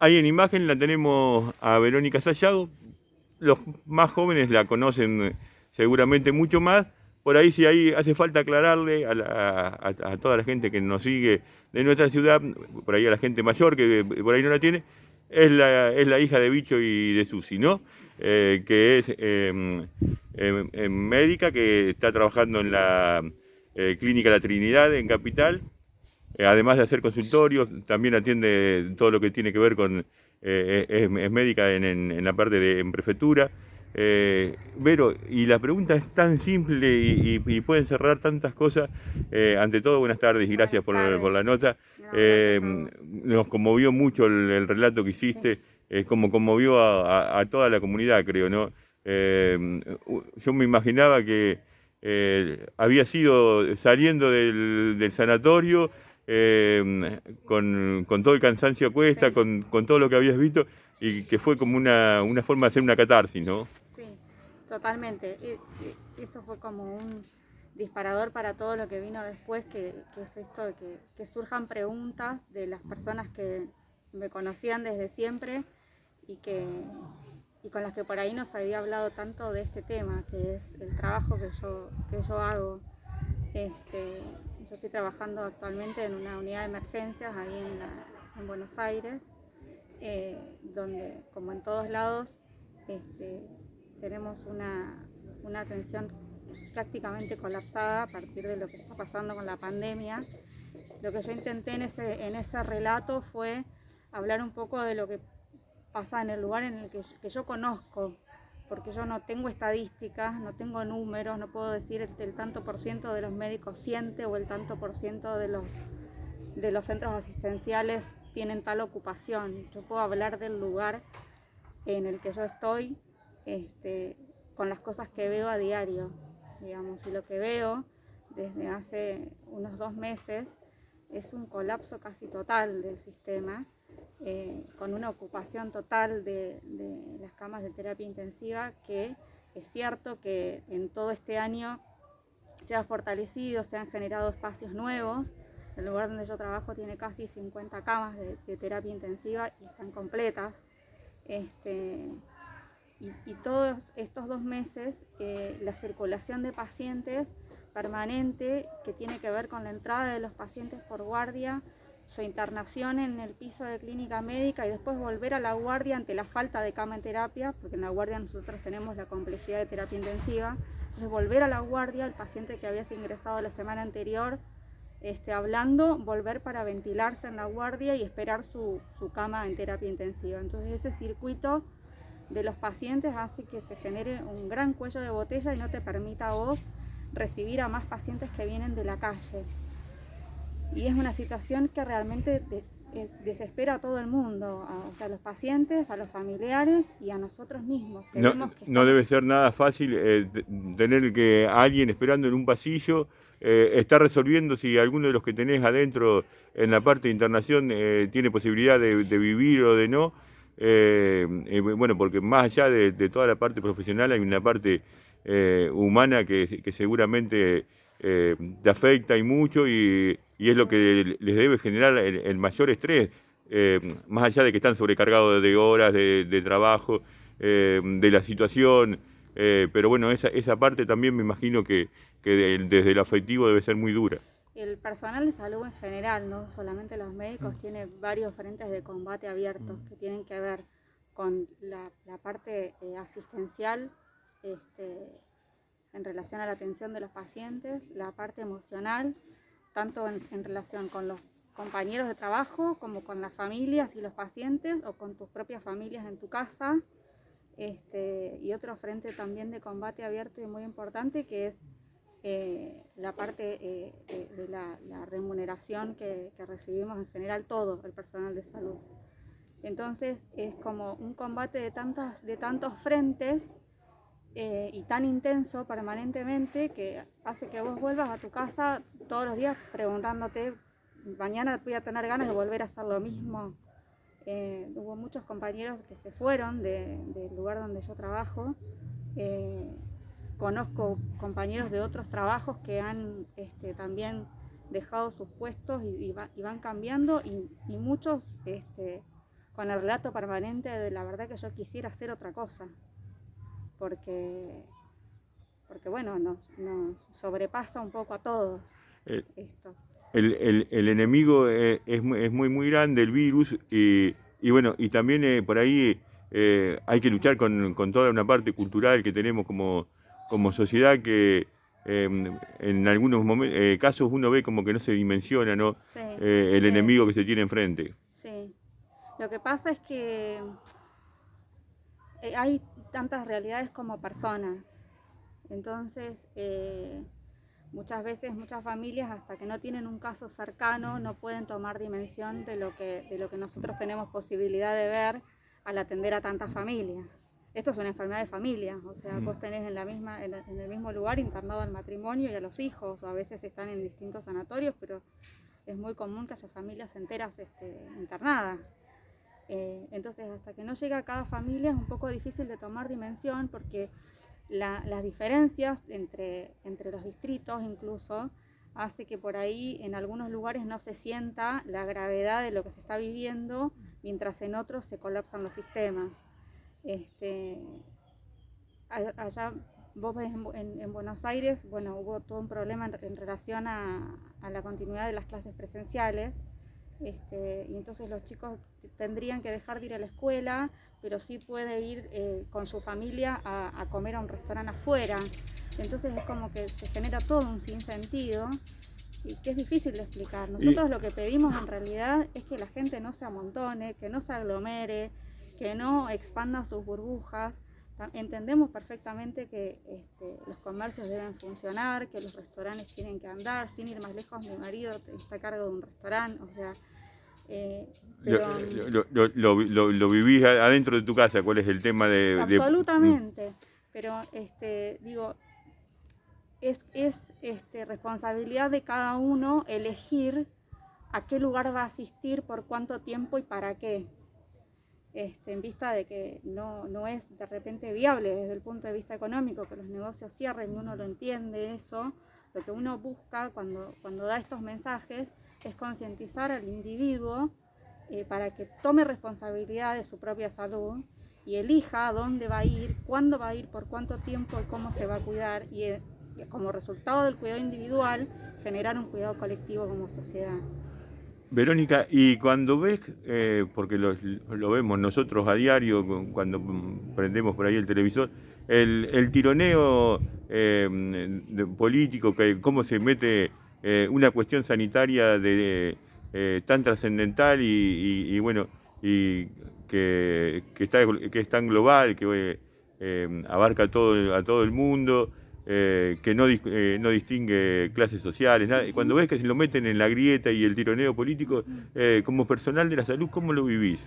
Ahí en imagen la tenemos a Verónica Sayago. Los más jóvenes la conocen seguramente mucho más. Por ahí sí ahí hace falta aclararle a toda la gente que nos sigue de nuestra ciudad, por ahí a la gente mayor que por ahí no la tiene, es la hija de Bicho y de Susi, ¿no? Que es médica, que está trabajando en la Clínica La Trinidad en Capital. Además de hacer consultorios, también atiende todo lo que tiene que ver con, es médica en la parte de en prefectura. Vero, y la pregunta es tan simple y puede encerrar tantas cosas. Ante todo, buenas tardes y gracias Buenas por tardes. la nota. No, gracias a vos. Nos conmovió mucho el relato que Sí, hiciste, como conmovió a toda la comunidad, creo, ¿no? Yo me imaginaba que había sido saliendo del sanatorio con todo el cansancio a cuesta, sí, con todo lo que habías visto, y que fue como una forma de hacer una catarsis, ¿no? sí, totalmente. Eso fue como un disparador para todo lo que vino después, que es esto de que surjan preguntas de las personas que me conocían desde siempre y y con las que por ahí no se había hablado tanto de este tema, que es el trabajo que yo hago. Yo estoy trabajando actualmente en una unidad de emergencias ahí en Buenos Aires, donde, como en todos lados, tenemos una atención prácticamente colapsada a partir de lo que está pasando con la pandemia. Lo que yo intenté en ese relato fue hablar un poco de lo que pasa en el lugar en el que yo conozco, porque yo no tengo estadísticas, no tengo números, no puedo decir el tanto por ciento de los médicos siente o el tanto por ciento de los centros asistenciales tienen tal ocupación. Yo puedo hablar del lugar en el que yo estoy, con las cosas que veo a diario, digamos, y lo que veo desde hace unos 2 meses es un colapso casi total del sistema, con una ocupación total de las camas de terapia intensiva, que es cierto que en todo este año se ha fortalecido, se han generado espacios nuevos. El lugar donde yo trabajo tiene casi 50 camas de terapia intensiva y están completas. Y todos estos 2 meses, la circulación de pacientes permanente, que tiene que ver con la entrada de los pacientes por guardia, su internación en el piso de clínica médica y después volver a la guardia ante la falta de cama en terapia, porque en la guardia nosotros tenemos la complejidad de terapia intensiva. Entonces volver a la guardia, el paciente que había ingresado la semana anterior, hablando, volver para ventilarse en la guardia y esperar su cama en terapia intensiva. Entonces ese circuito de los pacientes hace que se genere un gran cuello de botella y no te permita a vos recibir a más pacientes que vienen de la calle. Y es una situación que realmente desespera a todo el mundo, o sea, a los pacientes, a los familiares y a nosotros mismos, que No, vemos que no estamos... debe ser nada fácil tener que a alguien esperando en un pasillo, está resolviendo si alguno de los que tenés adentro en la parte de internación tiene posibilidad de vivir o de no. Bueno, porque más allá de toda la parte profesional hay una parte humana que seguramente te afecta y mucho, y es lo que les debe generar el mayor estrés, más allá de que están sobrecargados de horas de trabajo, de la situación, pero bueno, esa parte también me imagino que desde el afectivo debe ser muy dura. El personal de salud en general, no solamente los médicos, tiene varios frentes de combate abiertos que tienen que ver con la parte asistencial, en relación a la atención de los pacientes, la parte emocional, tanto en relación con los compañeros de trabajo como con las familias y los pacientes, o con tus propias familias en tu casa. Y otro frente también de combate abierto y muy importante, que es la parte de la remuneración que recibimos en general todo el personal de salud. Entonces es como un combate de tantos frentes, y tan intenso permanentemente, que hace que vos vuelvas a tu casa todos los días preguntándote, mañana voy a tener ganas de volver a hacer lo mismo. Hubo muchos compañeros que se fueron del lugar donde yo trabajo. Conozco compañeros de otros trabajos que han también dejado sus puestos y van cambiando, y muchos con el relato permanente de la verdad que yo quisiera hacer otra cosa, porque bueno, nos sobrepasa un poco a todos Eh, esto. el enemigo es muy grande, el virus, y bueno, y también por ahí hay que luchar con toda una parte cultural que tenemos como sociedad que en algunos casos uno ve como que no se dimensiona, ¿no? Sí, El sí, enemigo que se tiene enfrente. sí. Lo que pasa es que hay tantas realidades como personas. Entonces, muchas veces, muchas familias, hasta que no tienen un caso cercano, no pueden tomar dimensión de lo que nosotros tenemos posibilidad de ver al atender a tantas familias. Esto es una enfermedad de familia, o sea, vos tenés en el mismo lugar internado al matrimonio y a los hijos, o a veces están en distintos sanatorios, pero es muy común que haya familias enteras internadas. Entonces, hasta que no llega a cada familia es un poco difícil de tomar dimensión, porque las diferencias entre los distritos incluso hace que por ahí en algunos lugares no se sienta la gravedad de lo que se está viviendo, mientras en otros se colapsan los sistemas. Allá vos ves en Buenos Aires, bueno, hubo todo un problema en relación a la continuidad de las clases presenciales. Y entonces los chicos tendrían que dejar de ir a la escuela, pero sí puede ir con su familia a comer a un restaurante afuera. Entonces es como que se genera todo un sinsentido y que es difícil de explicar. Nosotros lo que pedimos en realidad es que la gente no se amontone, que no se aglomere, que no expanda sus burbujas. Entendemos perfectamente que los comercios deben funcionar, que los restaurantes tienen que andar. Sin ir más lejos, mi marido está a cargo de un restaurante, o sea, pero Lo vivís adentro de tu casa, ¿cuál es el tema absolutamente, pero digo, es responsabilidad de cada uno elegir a qué lugar va a asistir, por cuánto tiempo y para qué. En vista de que no es de repente viable desde el punto de vista económico que los negocios cierren, y uno lo entiende eso. Lo que uno busca cuando da estos mensajes es concientizar al individuo para que tome responsabilidad de su propia salud y elija a dónde va a ir, cuándo va a ir, por cuánto tiempo y cómo se va a cuidar, y como resultado del cuidado individual generar un cuidado colectivo como sociedad. Verónica, y cuando ves, porque lo vemos nosotros a diario cuando prendemos por ahí el televisor, el tironeo político, cómo se mete una cuestión sanitaria tan trascendental y bueno, y que es tan global, que abarca a todo el mundo. Que no distingue clases sociales, nada. Y cuando ves que se lo meten en la grieta y el tironeo político, como personal de la salud, ¿cómo lo vivís?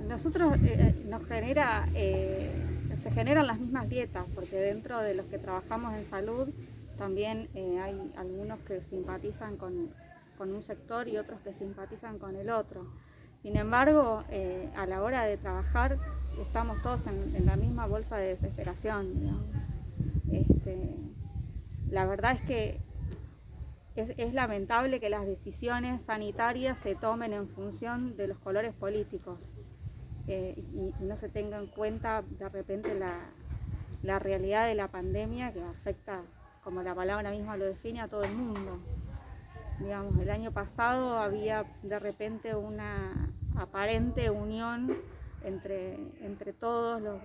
Nosotros se generan las mismas grietas, porque dentro de los que trabajamos en salud también hay algunos que simpatizan con un sector y otros que simpatizan con el otro. Sin embargo, a la hora de trabajar estamos todos en la misma bolsa de desesperación, digamos. La verdad es que es lamentable que las decisiones sanitarias se tomen en función de los colores políticos y no se tenga en cuenta de repente la realidad de la pandemia, que afecta, como la palabra misma lo define, a todo el mundo. Digamos, el año pasado había de repente una aparente unión entre todos los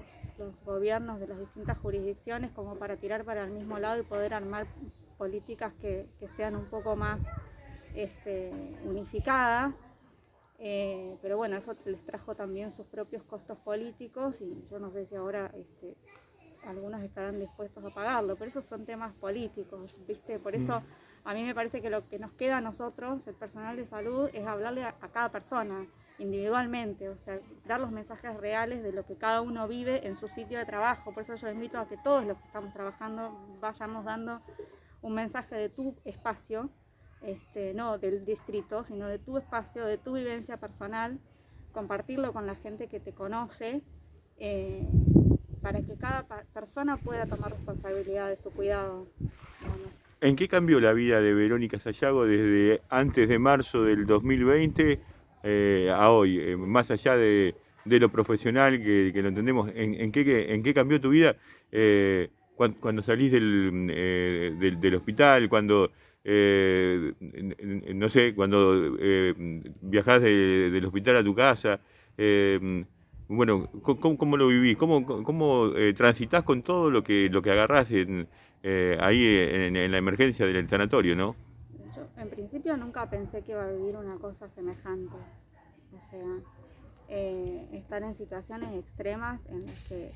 gobiernos de las distintas jurisdicciones como para tirar para el mismo lado y poder armar políticas que sean un poco más unificadas, pero bueno, eso les trajo también sus propios costos políticos y yo no sé si ahora algunos estarán dispuestos a pagarlo, pero esos son temas políticos, ¿viste? Por eso a mí me parece que lo que nos queda a nosotros, el personal de salud, es hablarle a cada persona individualmente, o sea, dar los mensajes reales de lo que cada uno vive en su sitio de trabajo. Por eso yo invito a que todos los que estamos trabajando vayamos dando un mensaje de tu espacio, no del distrito, sino de tu espacio, de tu vivencia personal, compartirlo con la gente que te conoce, para que cada persona pueda tomar responsabilidad de su cuidado. Bueno. ¿En qué cambió la vida de Verónica Sayago desde antes de marzo del 2020 a hoy, más allá de lo profesional que lo entendemos, en qué cambió tu vida cuando salís del hospital, cuando, no sé, cuando viajás del hospital a tu casa? Bueno, ¿cómo lo vivís? ¿Cómo transitas con todo lo que agarrás ahí en la emergencia del sanatorio, ¿no? Yo en principio nunca pensé que iba a vivir una cosa semejante. O sea, estar en situaciones extremas en las que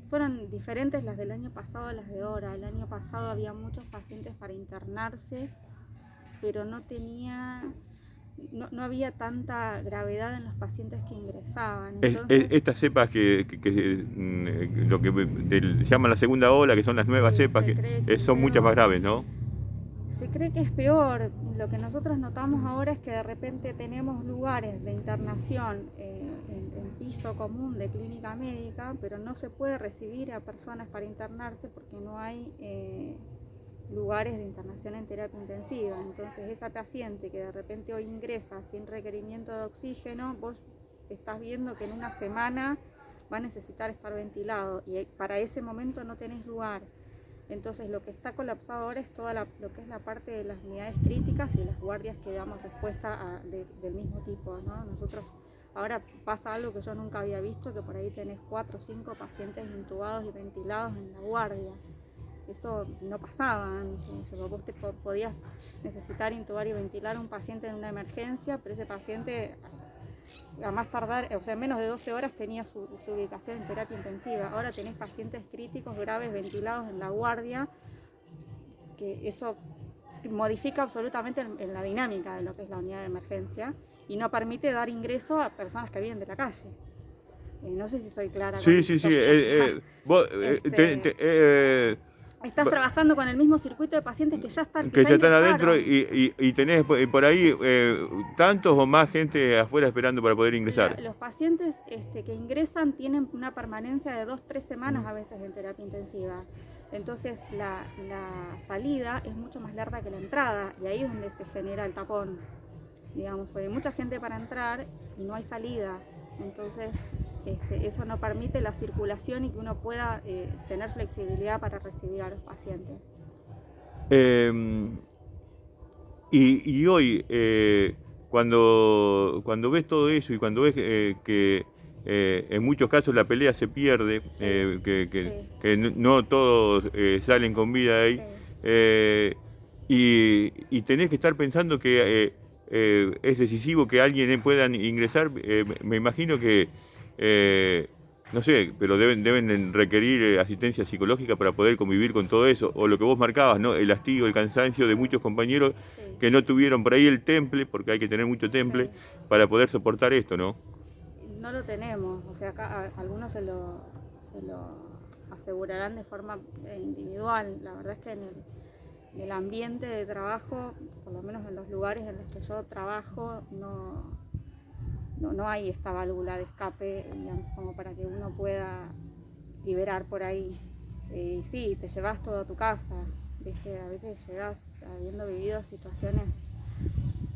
fueron diferentes las del año pasado a las de ahora. El año pasado había muchos pacientes para internarse, pero no había tanta gravedad en los pacientes que ingresaban. Entonces, Estas cepas lo que llaman la segunda ola, que son las nuevas sí, cepas, se cree que es son muchas más peor. graves, ¿no? Se cree que es peor. Lo que nosotros notamos ahora es que de repente tenemos lugares de internación en piso común de clínica médica, pero no se puede recibir a personas para internarse porque no hay lugares de internación en terapia intensiva. Entonces esa paciente que de repente hoy ingresa sin requerimiento de oxígeno, vos estás viendo que en una semana va a necesitar estar ventilado y para ese momento no tenés lugar. Entonces lo que está colapsado ahora es toda lo que es la parte de las unidades críticas y las guardias que damos respuesta del mismo tipo, ¿no? Nosotros ahora pasa algo que yo nunca había visto, que por ahí tenés 4 o 5 pacientes intubados y ventilados en la guardia. Eso no pasaba antes. Vos podías necesitar intubar y ventilar a un paciente en una emergencia, pero ese paciente a más tardar, o sea, en menos de 12 horas tenía su ubicación en terapia intensiva. Ahora tenés pacientes críticos graves ventilados en la guardia, que eso modifica absolutamente en la dinámica de lo que es la unidad de emergencia y no permite dar ingreso a personas que vienen de la calle. No sé si soy clara con Sí, sí, esto. sí. Vos, Estás trabajando con el mismo circuito de pacientes que que ya ya están adentro ingresaron. y tenés por ahí tantos o más gente afuera esperando para poder ingresar. Los pacientes que ingresan tienen una permanencia de 2-3 semanas a veces en terapia intensiva. Entonces la salida es mucho más larga que la entrada y ahí es donde se genera el tapón. Digamos, porque hay mucha gente para entrar y no hay salida. Entonces eso no permite la circulación y que uno pueda tener flexibilidad para recibir a los pacientes. Eh, y hoy, cuando ves todo eso y cuando ves que en muchos casos la pelea se pierde, Sí, sí, que no todos salen con vida de ahí, sí. y tenés que estar pensando que es decisivo que alguien pueda ingresar, me imagino que, no sé, pero deben requerir asistencia psicológica para poder convivir con todo eso, o lo que vos marcabas, ¿no? El hastío, el cansancio de muchos compañeros Sí, que no tuvieron por ahí el temple, porque hay que tener mucho temple, sí. para poder soportar esto, ¿no? No lo tenemos, o sea, acá algunos se lo asegurarán de forma individual. La verdad es que en el ambiente de trabajo, por lo menos en los lugares en los que yo trabajo, no hay esta válvula de escape, digamos, como para que uno pueda liberar por ahí. Y sí, te llevas todo a tu casa, ¿viste? A veces llegas habiendo vivido situaciones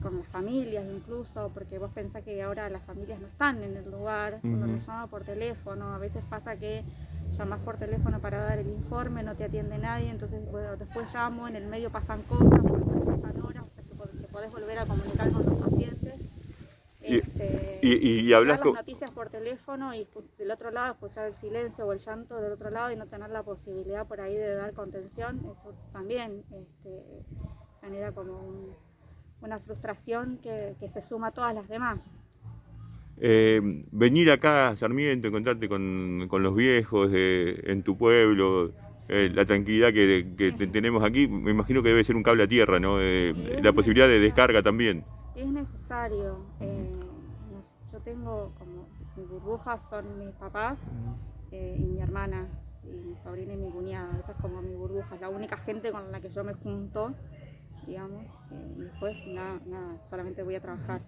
con las familias incluso, porque vos pensás que ahora las familias no están en el lugar, uno los llama por teléfono, a veces pasa que llamás por teléfono para dar el informe, no te atiende nadie, entonces bueno, después llamo, en el medio pasan cosas, pasan horas, te podés volver a comunicar con los pacientes. Y, y Y hablas dar las con... noticias por teléfono y del otro lado escuchar el silencio o el llanto del otro lado y no tener la posibilidad por ahí de dar contención, eso también genera como una frustración que se suma a todas las demás. Venir acá a Sarmiento, encontrarte con los viejos en tu pueblo, la tranquilidad que Sí. tenemos aquí, me imagino que debe ser un cable a tierra, ¿no? La posibilidad de descarga también. Es necesario. Yo tengo como mis burbujas son mis papás y mi hermana y mi sobrina y mi cuñada. Esa es como mi burbuja, es la única gente con la que yo me junto, digamos. Y después nada, solamente voy a trabajar.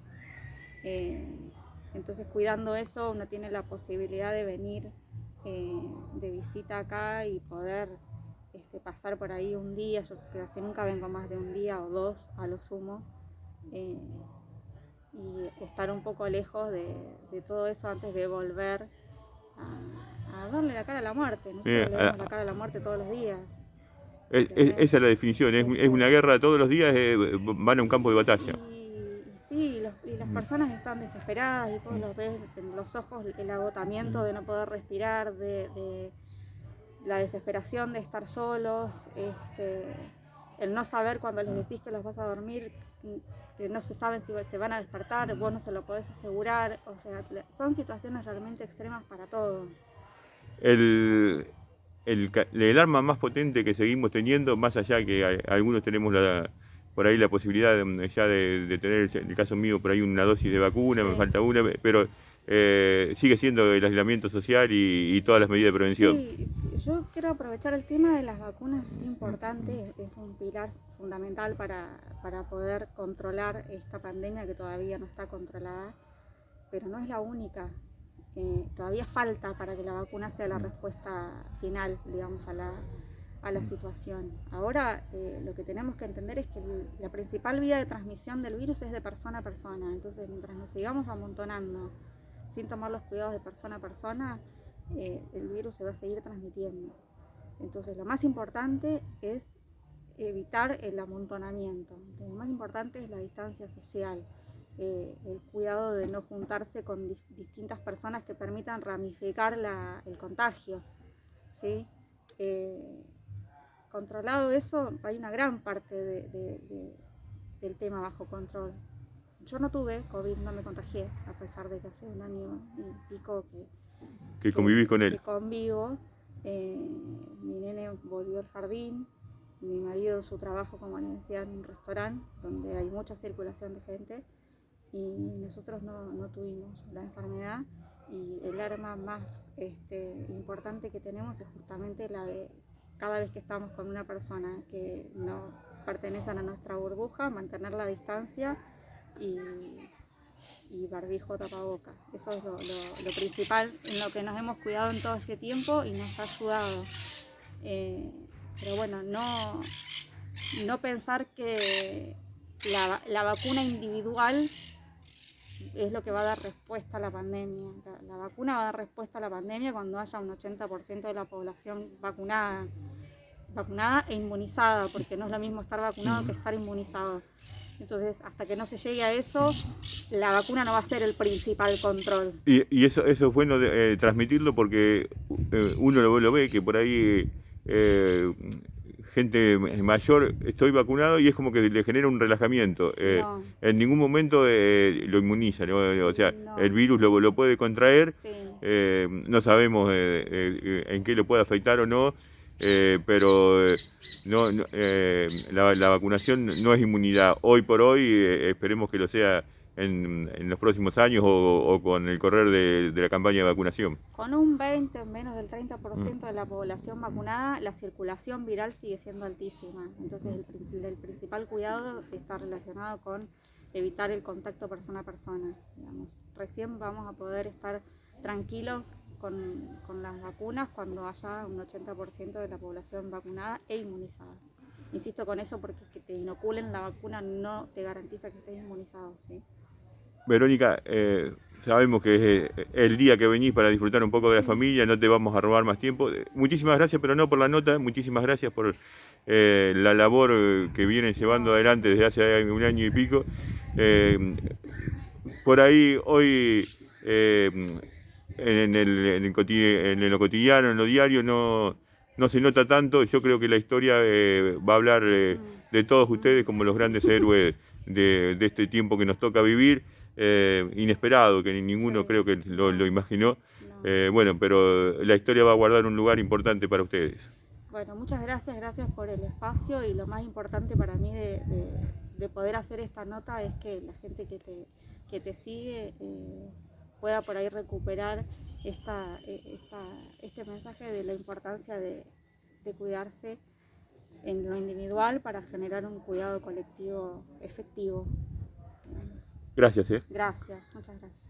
Entonces cuidando eso uno tiene la posibilidad de venir de visita acá y poder pasar por ahí un día. Yo casi nunca vengo más de un día o dos a lo sumo. Y estar un poco lejos de todo eso antes de volver a darle la cara a la muerte. Nosotros le damos la cara a la muerte todos los días. Esa es la definición, es una guerra todos los días, van a un campo de batalla. Sí, y las personas están desesperadas y vos los ves en los ojos, el agotamiento de no poder respirar, de la desesperación de estar solos, el no saber cuando les decís que los vas a dormir, que no se saben si se van a despertar, vos no se lo podés asegurar, o sea, son situaciones realmente extremas para todos. El arma más potente que seguimos teniendo, más allá que algunos tenemos por ahí la posibilidad ya de tener, en el caso mío, por ahí una dosis de vacuna, me falta una, pero sigue siendo el aislamiento social y todas las medidas de prevención. Sí, yo quiero aprovechar el tema de las vacunas, es importante, es un pilar fundamental para poder controlar esta pandemia que todavía no está controlada, pero no es la única. Todavía falta para que la vacuna sea la respuesta final, digamos, a la situación. Ahora lo que tenemos que entender es que la principal vía de transmisión del virus es de persona a persona, entonces mientras nos sigamos amontonando sin tomar los cuidados de persona a persona, el virus se va a seguir transmitiendo. Entonces lo más importante es evitar el amontonamiento, lo más importante es la distancia social. El cuidado de no juntarse con distintas personas que permitan ramificar el contagio, ¿sí? Controlado eso, hay una gran parte del tema bajo control. Yo no tuve COVID, no me contagié, a pesar de que hace un año y pico que convivís con él. Que convivo. Mi nene volvió al jardín, mi marido su trabajo, como les decía, en un restaurante donde hay mucha circulación de gente, y nosotros no tuvimos la enfermedad, y el arma más importante que tenemos es justamente la de cada vez que estamos con una persona que no pertenece a nuestra burbuja, mantener la distancia y barbijo, tapaboca. Eso es lo principal en lo que nos hemos cuidado en todo este tiempo y nos ha ayudado. Pero bueno, no pensar que la vacuna individual es lo que va a dar respuesta a la pandemia. La vacuna va a dar respuesta a la pandemia cuando haya un 80% de la población vacunada e inmunizada, porque no es lo mismo estar vacunado que estar inmunizado. Entonces, hasta que no se llegue a eso, la vacuna no va a ser el principal control. Y eso es bueno transmitirlo, porque uno lo ve, que por ahí gente mayor, estoy vacunado, y es como que le genera un relajamiento. No. En ningún momento lo inmuniza, ¿no? O sea, No. El virus lo puede contraer, Sí. no sabemos en qué lo puede afectar o no, pero la vacunación no es inmunidad. Hoy por hoy, esperemos que lo sea en los próximos años o con el correr de la campaña de vacunación. Con un 20, menos del 30% de la población vacunada, la circulación viral sigue siendo altísima. Entonces el principal cuidado está relacionado con evitar el contacto persona a persona. Digamos. Recién vamos a poder estar tranquilos con las vacunas cuando haya un 80% de la población vacunada e inmunizada. Insisto con eso porque que te inoculen la vacuna no te garantiza que estés inmunizado, ¿sí? Verónica, sabemos que es el día que venís para disfrutar un poco de la familia, no te vamos a robar más tiempo. Muchísimas gracias, pero no por la nota, muchísimas gracias por la labor que vienen llevando adelante desde hace un año y pico. Por ahí hoy en lo cotidiano, en lo diario, no se nota tanto. Yo creo que la historia va a hablar de todos ustedes como los grandes héroes de este tiempo que nos toca vivir, inesperado, que ninguno creo que lo imaginó. Bueno, pero la historia va a guardar un lugar importante para ustedes. Bueno, muchas gracias por el espacio, y lo más importante para mí de poder hacer esta nota es que la gente que te sigue pueda por ahí recuperar este mensaje de la importancia de cuidarse en lo individual para generar un cuidado colectivo efectivo. Gracias. Gracias, muchas gracias.